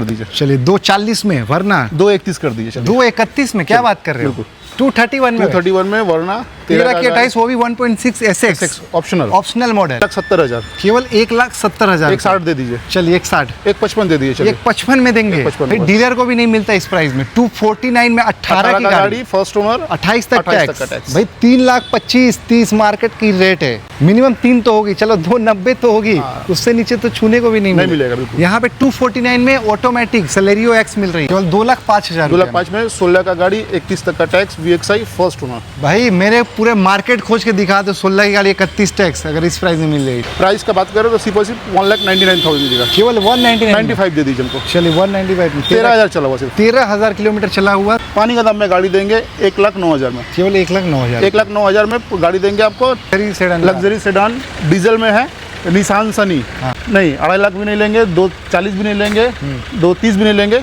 कर दीजिए। चलिए 240 में वरना 231 कर दीजिए। 231 में क्या बात कर रहे हो? 231 में 231 में वरना 13 की 28, वो भी 1.6 SX ऑप्शनल मॉडल। 1,70,000 केवल 1,70,000। 1,60 दे दीजिए। चलिए 1,60 1,55 दे दीजिए। चलिए 1,55 में देंगे। 1,55 डीलर को भी नहीं मिलता इस प्राइस में। 249 में 18 की गाड़ी, फर्स्ट ओनर, 28 तक का टैक्स। टैक्स। भाई 3,25,30 मार्केट की रेट है। मिनिमम 3 तो होगी, चलो 290 तो होगी। उससे नीचे तो छूने को भी नहीं मिलेगा बिल्कुल। यहाँ पे 249 में ऑटोमेटिक सेलेरियो एक्स मिल रही है केवल 2,05,000। 2,05,000 में 16 का गाड़ी, 31 तक का टैक्स, VXI फर्स्ट ओनर। भाई मेरे पूरे मार्केट खोज के दिखा दो। 16 की गाड़ी 31 टैक्स, अगर इस प्राइस में मिल रही। प्राइस का बात करें तो सिर्फ 1,99,000 मिलेगा। केवल 199 दे दीजिए हमको। चलिए 195 में 13,000 चला हुआ सिर्फ। 13,000 किलोमीटर चला हुआ। पानी का दाम में गाड़ी देंगे 1,09,000 में। केवल 1,09,000। 1,09,000 में गाड़ी देंगे आपको। लग्जरी सेडान डीजल में है, निसान सनी। नहीं 2.5 लाख भी नहीं लेंगे, 2,40 भी नहीं लेंगे, 2,30 भी नहीं लेंगे,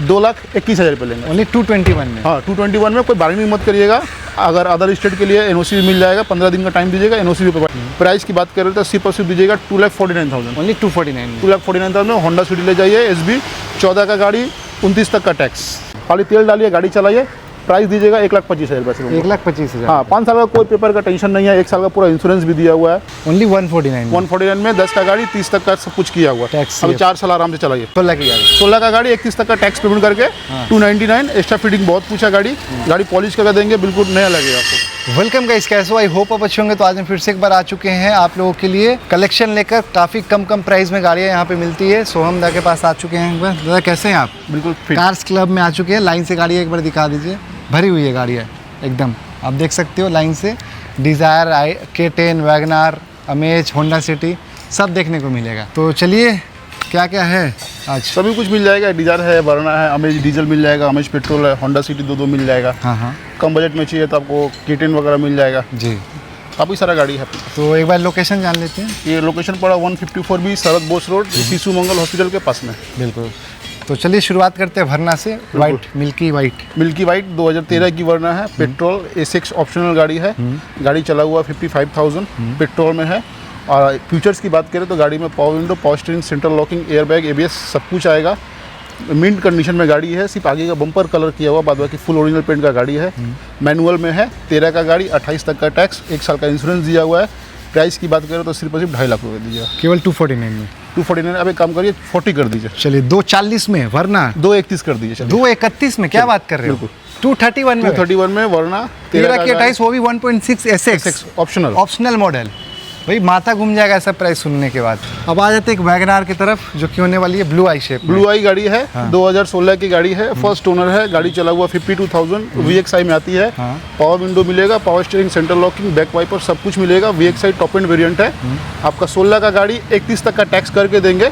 2,21,000 रुपये लेंगे। ओनली 221 में। हाँ 221 में कोई बार्गेनिंग मत करिएगा। अगर अदर स्टेट के लिए NOC भी मिल जाएगा, 15 दिन का टाइम दीजिएगा, NOC भी। प्राइस की बात करें तो सिर्फ और सिर्फ दीजिएगा 2,49,000। ओनली 249 2,49,000 में होंडा सिटी ले जाइए SB 14 का गाड़ी, 29 तक का टैक्स। खाली तेल डालिए, गाड़ी चलाइए। प्राइस दीजिएगा 1,25,000 रुपये। 1,25,000। हाँ 5 साल का कोई पेपर का टेंशन नहीं है, 1 साल का पूरा इंश्योरेंस भी दिया हुआ है। ओनली 149 में 10 का गाड़ी, 30 तक का सब कुछ किया हुआ है। टैक्स अभी 4 साल आराम से चलाइए। 16 की गाड़ी, 16 का गाड़ी, 31 तक का टैक्स पेमेंट करके 299। एक्स्ट्रा फिटिंग बहुत पूछा गाड़ी पॉलिश करके देंगे, बिल्कुल नया लगेगा आपको। वेलकम गाइस, कैसे हो? आई होप आप अच्छे होंगे। तो आज हम फिर से एक बार आ चुके हैं आप लोगों के लिए कलेक्शन लेकर। काफ़ी कम प्राइस में गाड़ियाँ यहाँ पे मिलती है। सोहम दा के पास आ चुके हैं। एक बार दादा कैसे हैं आप? बिल्कुल कार्स क्लब में आ चुके हैं। लाइन से गाड़ी एक बार दिखा दीजिए। भरी हुई है गाड़ियाँ एकदम, आप देख सकते हो लाइन से। Dzire, K10, WagonR, Amaze, Honda City सब देखने को मिलेगा। तो चलिए क्या क्या है आज? सभी कुछ मिल जाएगा। डिज़ायर है, वरना है, अमेज डीजल मिल जाएगा, अमेज पेट्रोल है, होंडा सिटी 2 मिल जाएगा। हाँ। कम बजट में चाहिए तो आपको K10 वगैरह मिल जाएगा जी। काफ़ी सारा गाड़ी है। तो एक बार लोकेशन जान लेते हैं। ये लोकेशन पड़ा 154B शरद बोस रोड, शिशु मंगल हॉस्पिटल के पास में। बिल्कुल। तो चलिए शुरुआत करते हैं वरना से। वाइट, मिल्की वाइट 2013 की वरना है, पेट्रोल SX ऑप्शनल गाड़ी है। गाड़ी चला हुआ 55,000 पेट्रोल में है। और फीचर्स की बात करें तो गाड़ी में power window, power steering, central locking, airbag, ABS सब कुछ आएगा। मिंट कंडीशन में गाड़ी है, सिर्फ आगे का बम्पर कलर किया हुआ, बाद बाकी फुल ओरिजिनल पेंट का गाड़ी है। मैनुअल में है, 13 का गाड़ी, 28 तक का टैक्स, 1 साल का इंश्योरेंस दिया हुआ है। प्राइस की बात करें तो सिर्फ 2.5 लाख रुपये दीजिएगा। केवल 249 में। 249। अब एक काम करिए 40 कर दीजिए। चलिए 240 में वरना 231 कर दीजिए। 231 में क्या बात कर रहे हो? 231 में वरना 13 की 28, वो भी 1.6 SX ऑप्शनल मॉडल। भाई माथा घूम जाएगा ऐसा प्राइस सुनने के बाद। अब आ जाते हैं एक वैगनार की तरफ, जो कि होने वाली है ब्लू आई शेप। ब्लू आई गाड़ी है। 2016 की गाड़ी है, फर्स्ट ओनर है। गाड़ी चला हुआ 52,000, VXI में आती है। पावर विंडो मिलेगा, power steering, central locking, back wiper सब कुछ मिलेगा। VXI टॉप एंड वेरिएंट है। आपका 16 का गाड़ी, 31 तक का टैक्स करके देंगे।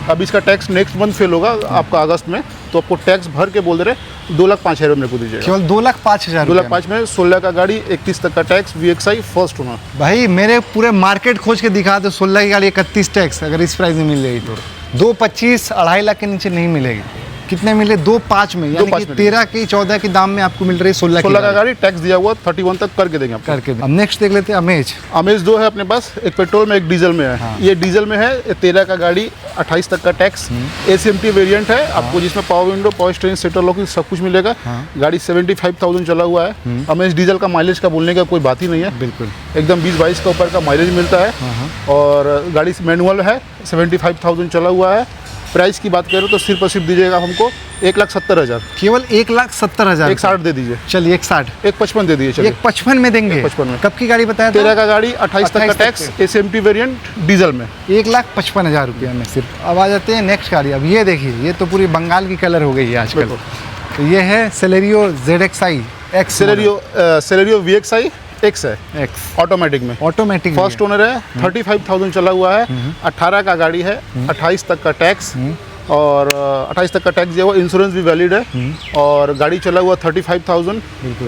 अब इसका टैक्स नेक्स्ट मंथ फेल होगा आपका अगस्त में, तो आपको टैक्स भर के बोल दे रहे 2,05,000 मेरे को दीजिएगा। केवल 2,05,000। 2,05,000 में 16 का गाड़ी, 31 तक का टैक्स, VXI फर्स्ट ओनर। भाई मेरे पूरे मार्केट खोज के दिखा दो। 16 की गाड़ी 31 टैक्स, अगर इस प्राइस में मिल रही तो 2,25,000, 2.5 लाख के नीचे नहीं मिलेगी। कितने मिले? 2,5 में, यानी कि 13 की 14 के दाम में आपको मिल रही है 16 का गाड़ी। टैक्स दिया हुआ 31 तक करके देंगे आपको। अब नेक्स्ट देख लेते हैं अमेज 2 है अपने पास, एक पेट्रोल में एक डीजल में है। ये डीजल में है, 13 का गाड़ी, 28 तक का टैक्स, ACMT वेरिएंट है आपको, जिसमें power window, power steering, central locking सब कुछ मिलेगा। गाड़ी 75,000 चला हुआ है। अमेज डीजल का माइलेज का बोलने का कोई बात ही नहीं है। बिल्कुल एकदम 20-22 का ऊपर का माइलेज मिलता है। और गाड़ी मैनुअल है, 75,000 चला हुआ है। प्राइस की बात करें तो सिर्फ और सिर्फ दीजिएगा हमको 1,70,000। केवल 1,70,000। 1,60 दे दीजिए। चलिए 1,60, 1,55 दे दीजिए। 1,55 में देंगे। 1,55 में। कब की गाड़ी बताया? 13 का गाड़ी, 28 तक का टैक्स, ACMT वेरिएंट डीजल में। 1,55,000 रुपये में सिर्फ। अब आ जाते हैं नेक्स्ट गाड़ी। अब ये देखिए, ये तो पूरी बंगाल की कलर हो गई है आजकल। तो ये है Celerio ZXI X। Celerio VXI X है, ऑटोमेटिक में। ऑटोमेटिक फर्स्ट ओनर है, 35,000 चला हुआ है। 18 का गाड़ी है, 28 तक का टैक्स, और 28 तक का टैक्स दिया हुआ, इंश्योरेंस भी वैलिड है। और गाड़ी चला हुआ 35,000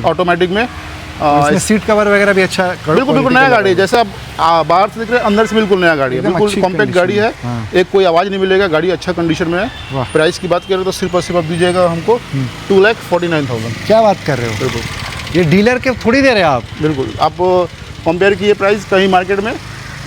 ऑटोमेटिक में। इसमें सीट कवर वगैरह भी अच्छा, बिल्कुल नया गाड़ी है। जैसे आप बाहर से देख रहे हैं, अंदर से बिल्कुल नया गाड़ी है। बिल्कुल कॉम्पैक्ट गाड़ी है। एक कोई आवाज़ नहीं मिलेगा, गाड़ी अच्छा कंडीशन में है। प्राइस की बात करें तो सिर्फ और सिर्फ आप दीजिएगा हमको 2,49,000। क्या बात कर रहे हो? बिल्कुल। ये डीलर के थोड़ी दे रहे हैं आप? बिल्कुल। आप कंपेयर किए प्राइस कहीं मार्केट में,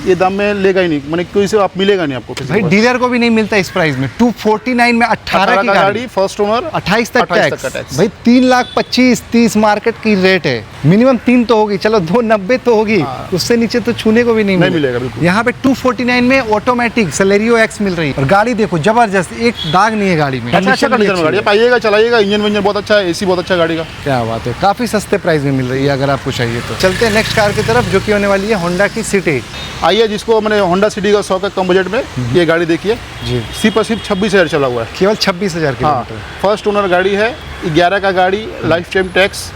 ये दाम में लेगा ही नहीं, मैंने कोई से आप मिलेगा नहीं आपको किसी भाई के पास। डीलर को भी नहीं मिलता इस प्राइस में। 249 में 18 की का गाड़ी, गाड़ी फर्स्ट ओनर 28 तक 28 टैक्स। तक का टैक्स। भाई 3,25,30 मार्केट की रेट है, मिनिमम 3 तो होगी, चलो 290 तो होगी, उससे नीचे तो छूने को भी नहीं मिलेगा बिल्कुल। यहाँ पे 249 में ऑटोमेटिक सेलेरियो एक्स मिल रही है। और गाड़ी देखो जबरदस्त, एक दाग नहीं है गाड़ी में। अच्छा कंडीशन में गाड़ी है, पाइएगा चलाइएगा, इंजन विंजन बहुत अच्छा है, एसी बहुत अच्छा है गाड़ी का। क्या बात है, काफी सस्ते प्राइस में मिल रही है अगर आपको चाहिए तो। चलते हैं नेक्स्ट कार की तरफ जो कि होने वाली है होंडा की सिटी। आइए, जिसको मैंने होंडा सिटी का शौक है कम बजट में, ये गाड़ी देखिए जी, सिर्फ और सिर्फ 26,000 चला हुआ है। केवल 26,000 हाँ, किलोमीटर। फर्स्ट ओनर गाड़ी है, 11 का गाड़ी, लाइफ टाइम टैक्स,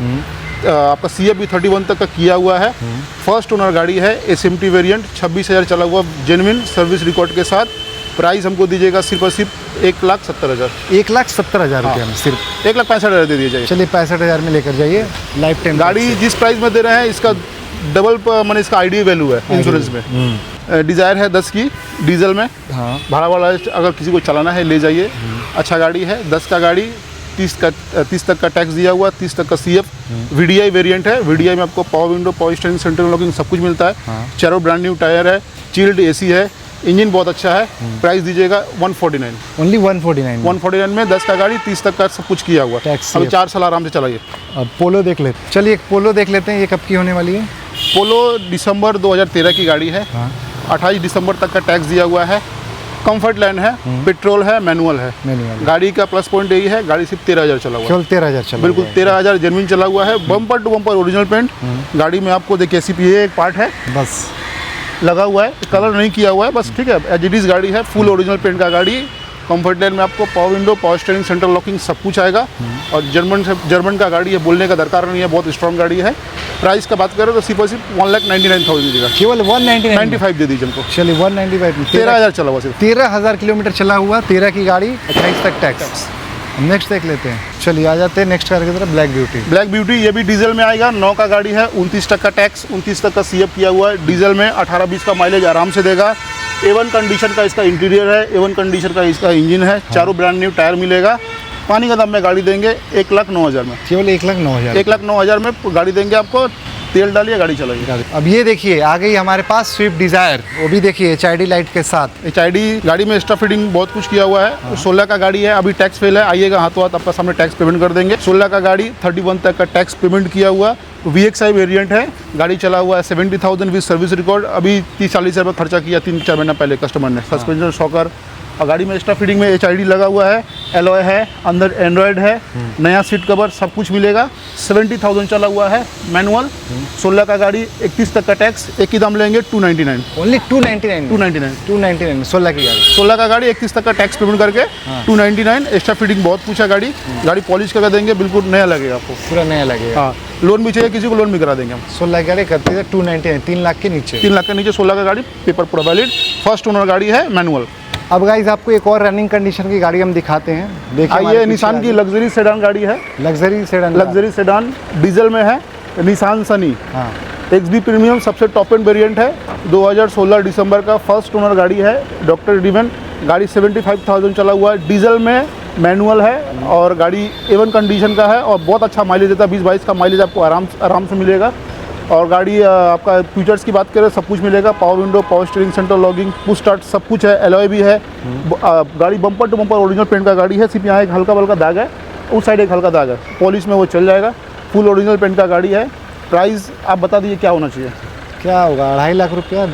आपका CF भी 31 तक का किया हुआ है। फर्स्ट ओनर गाड़ी है, SMT वेरिएंट, 26,000 चला हुआ, जेन्युइन सर्विस रिकॉर्ड के साथ। प्राइस हमको दीजिएगा सिर्फ और सिर्फ 1,70,000। 1,70,000 रुपये में सिर्फ। 1,65,000 दे दिया जाए। चलिए 65,000 में लेकर जाइए लाइफ टाइम। गाड़ी जिस प्राइस में दे रहे हैं, इसका डबल मैंने इसका आईडी वैल्यू है इंश्योरेंस में। डिज़ायर है 10 की, डीजल में। हाँ, भाड़ा वाला अगर किसी को चलाना है ले जाइए, अच्छा गाड़ी है। 10 का गाड़ी, 30 तक का टैक्स दिया हुआ, 30 तक का CF। VDI वेरिएंट है, VDI में आपको power window, power steering, central locking सब कुछ मिलता है। हाँ। चारों ब्रांड न्यू टायर है, चिल्ड AC है, इंजन बहुत अच्छा है। प्राइस दीजिएगा 149। ओनली 149। 149 में 10 का गाड़ी, 30 तक का सब कुछ किया हुआ। टैक्स अभी 4 साल आराम से चलाइए। अब पोलो देख लेते, चलिए एक पोलो देख लेते हैं, ये कब की होने वाली है। पोलो दिसंबर 2013 की गाड़ी है। हाँ, 28 दिसंबर तक का टैक्स दिया हुआ है। कंफर्ट लाइन है, पेट्रोल है, मैनुअल है। मैनुअल। गाड़ी का प्लस पॉइंट यही है, गाड़ी सिर्फ 13,000 चला हुआ है। केवल 13,000 चला बिल्कुल हुआ है। 13,000 जेन्युइन चला हुआ है। Bumper to bumper original paint. गाड़ी में आपको देखिए CPA एक पार्ट है बस लगा हुआ है, कलर नहीं किया हुआ है, बस ठीक है, एज इट इज गाड़ी है। फुल ओरिजिनल पेंट का गाड़ी। कंफर्ट लाइन में आपको power window, power steering, central locking सब कुछ आएगा। और जर्मन का गाड़ी है, बोलने का दरकार नहीं है, बहुत स्ट्रॉन्ग गाड़ी है। प्राइस का बात करें तो सिर्फ 1,99,000 दीजिएगा। केवल 199। 95 दे दीजिए हमको। चलिए 195 में 13,000 चला हुआ सिर्फ। 13,000 किलोमीटर चला हुआ, 13 की गाड़ी, 28 तक टैक्स। नेक्स्ट देख लेते हैं, चलिए आ जाते हैं नेक्स्ट कार की तरफ। Black beauty. ब्लैक ब्यूटी ये भी डीजल में आएगा, 9 का गाड़ी है, 29 तक का टैक्स, 29 तक का CF किया हुआ है। डीजल में 18-20 का माइलेज आराम से देगा। A1 कंडीशन का इसका इंटीरियर है, A1 कंडीशन का इसका इंजन है। चारों ब्रांड न्यू टायर मिलेगा। पानी का दाम में गाड़ी देंगे 1,09,000 में। केवल 1,09,000। 1,09,000 में गाड़ी देंगे आपको। तेल डालिए, गाड़ी चलाइए। अब ये देखिए आ गई हमारे पास स्विफ्ट डिज़ायर, वो भी देखिए HID लाइट के साथ। HID गाड़ी में एक्स्ट्रा फिटिंग बहुत कुछ किया हुआ है। 16 का गाड़ी है, अभी टैक्स फेल है, आइएगा हाथों हाथ आपका सामने टैक्स पेमेंट कर देंगे। 16 का गाड़ी, 31 तक का टैक्स पेमेंट किया हुआ। VXI वेरिएंट है, गाड़ी चला हुआ है 70,000 विद सर्विस रिकॉर्ड। अभी 30-40 हज़ार खर्चा किया 3-4 महीना पहले कस्टमर ने। सस्पेंशन, शॉकर और गाड़ी में एक्स्ट्रा फिटिंग में HID लगा हुआ है, एलॉय है, अंदर एंड्रॉयड है, नया सीट कवर सब कुछ मिलेगा। 70,000 चला हुआ है, मैनुअल। 16 का गाड़ी, 31 तक का टैक्स, एक ही दाम लेंगे 299। ओनली 299। 299 में 16 की गाड़ी। 16 का गाड़ी, 31 तक का टैक्स पेमेंट करके 299। एक्स्ट्रा फिटिंग बहुत कुछ है। गाड़ी पॉलिश करके देंगे, बिल्कुल नया लगेगा आपको, पूरा नया लगेगा। हाँ, लोन भी चाहिए किसी को, लोन भी करा देंगे हम। 16 की गाड़ी करती है 299, 3 लाख के नीचे। 3 लाख के नीचे 16 का गाड़ी, पेपर पूरा वैलिड। फर्स्ट ओनर गाड़ी है, मैनुअल। अब गाइस आपको एक और रनिंग कंडीशन की गाड़ी हम दिखाते हैं, देखिए। आइए, निसान की लग्जरी सेडान गाड़ी है। लग्जरी सेडान डीजल में है, निसान सनी। हाँ, XB प्रीमियम सबसे टॉप एंड वेरिएंट है। 2016 दिसंबर का फर्स्ट ओनर गाड़ी है, डॉक्टर डिवन। गाड़ी 75,000 चला हुआ है, डीजल में, मैनुअल है और गाड़ी A1 कंडीशन का है और बहुत अच्छा माइलेज देता है। 20-22 का माइलेज आपको आराम से मिलेगा। और गाड़ी आपका फीचर्स की बात करें सब कुछ मिलेगा। Power window, power steering, central locking, push start सब कुछ है। एलॉय भी है। गाड़ी bumper to bumper original paint का गाड़ी है। सिर्फ यहाँ एक हल्का बल्का दाग है, उस साइड एक हल्का दाग है, पॉलिश में वो चल जाएगा। फुल ओरिजिनल पेंट का गाड़ी है। प्राइस आप बता दीजिए क्या होना चाहिए। क्या होगा, 2.5 लाख रुपया?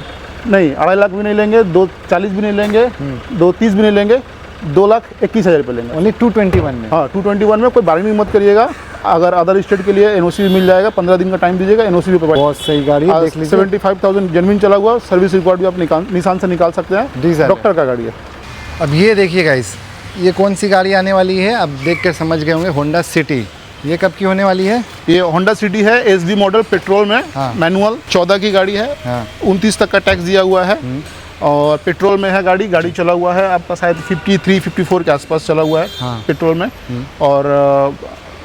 नहीं, 2.5 लाख भी नहीं लेंगे, 2,40 भी नहीं लेंगे, 2,30 भी नहीं लेंगे, 2,21,000 रुपये लेंगे। ओनली 221 में। हाँ, 221 में। कोई बार्गेनिंग मत करिएगा। अगर अदर स्टेट के लिए NOC भी मिल जाएगा, 15 दिन का टाइम दीजिएगा, NOC भी प्रोवाइड। बहुत सही गाड़ी है, देख लीजिए। 75,000 जेन्युइन चला हुआ, सर्विस रिकॉर्ड भी आप निशान से निकाल सकते हैं। डॉक्टर का गाड़ी है। अब ये देखिए गाइस, ये कौन सी गाड़ी आने वाली है, अब देख कर समझ गए होंगे, होंडा सिटी। ये कब की होने वाली है? ये होंडा सिटी है, SD मॉडल, पेट्रोल में। हाँ। मैनुअल, 14 की गाड़ी है। हाँ। 29 तक का टैक्स दिया हुआ है और पेट्रोल में है। गाड़ी चला हुआ है आपका शायद 53-54 के आसपास चला हुआ है। हाँ। पेट्रोल में। और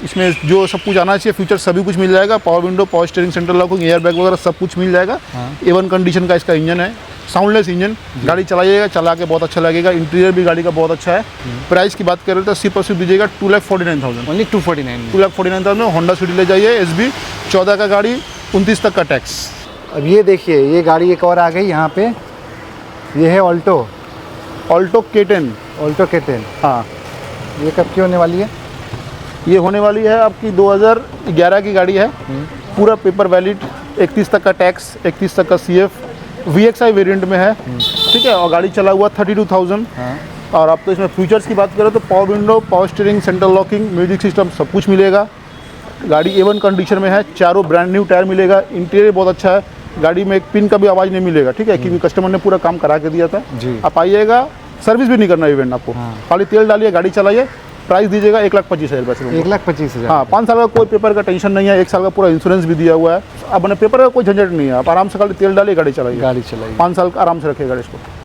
इसमें जो सब कुछ आना चाहिए फीचर सभी कुछ मिल जाएगा। Power window, power steering, central locking, air bag वगैरह सब कुछ मिल जाएगा। हाँ। A1 कंडीशन का इसका इंजन है, साउंडलेस इंजन। गाड़ी चलाइएगा, चला के बहुत अच्छा लगेगा। इंटीरियर भी गाड़ी का बहुत अच्छा है। प्राइस की बात करें तो सिर्फ और सिर्फ दीजिएगा 2,49,000। ओनली 249 में। 2,49,000 में होंडा सिटी ले जाइए। SB 14 का गाड़ी, 29 तक का टैक्स। अब ये देखिए, ये गाड़ी एक और आ गई यहाँ पे, ये है Alto Alto K10। Alto K10। हाँ, ये कब की होने वाली है? ये होने वाली है आपकी 2011 की गाड़ी है, पूरा पेपर वैलिड, 31 तक का टैक्स, 31 तक का CF, VXI वेरिएंट में है, ठीक है। और गाड़ी चला हुआ 32,000। हाँ। और आपको इसमें फीचर्स की बात करें तो power window, power steering, central locking, music system सब कुछ मिलेगा। गाड़ी A1 कंडीशन में है, चारों ब्रांड न्यू टायर मिलेगा, इंटीरियर बहुत अच्छा है, गाड़ी में एक पिन का भी आवाज़ नहीं मिलेगा, ठीक है, क्योंकि कस्टमर ने पूरा काम करा के दिया था। जी। आप आइएगा, सर्विस भी नहीं करना इवेंट आपको, खाली तेल डालिए, गाड़ी चलाइए, प्राइस दीजिएगा 1,25,000 रुपये से। 1,25,000। हाँ, 5 साल का कोई पेपर का टेंशन नहीं है, 1 साल का पूरा इंश्योरेंस भी दिया हुआ है। अब अपने पेपर का कोई झंझट नहीं है, आप आराम से खाली तेल डालिए, गाड़ी चलाइए, गाड़ी चलाइए। 5 साल का आराम से रखिए गाड़ी इसको।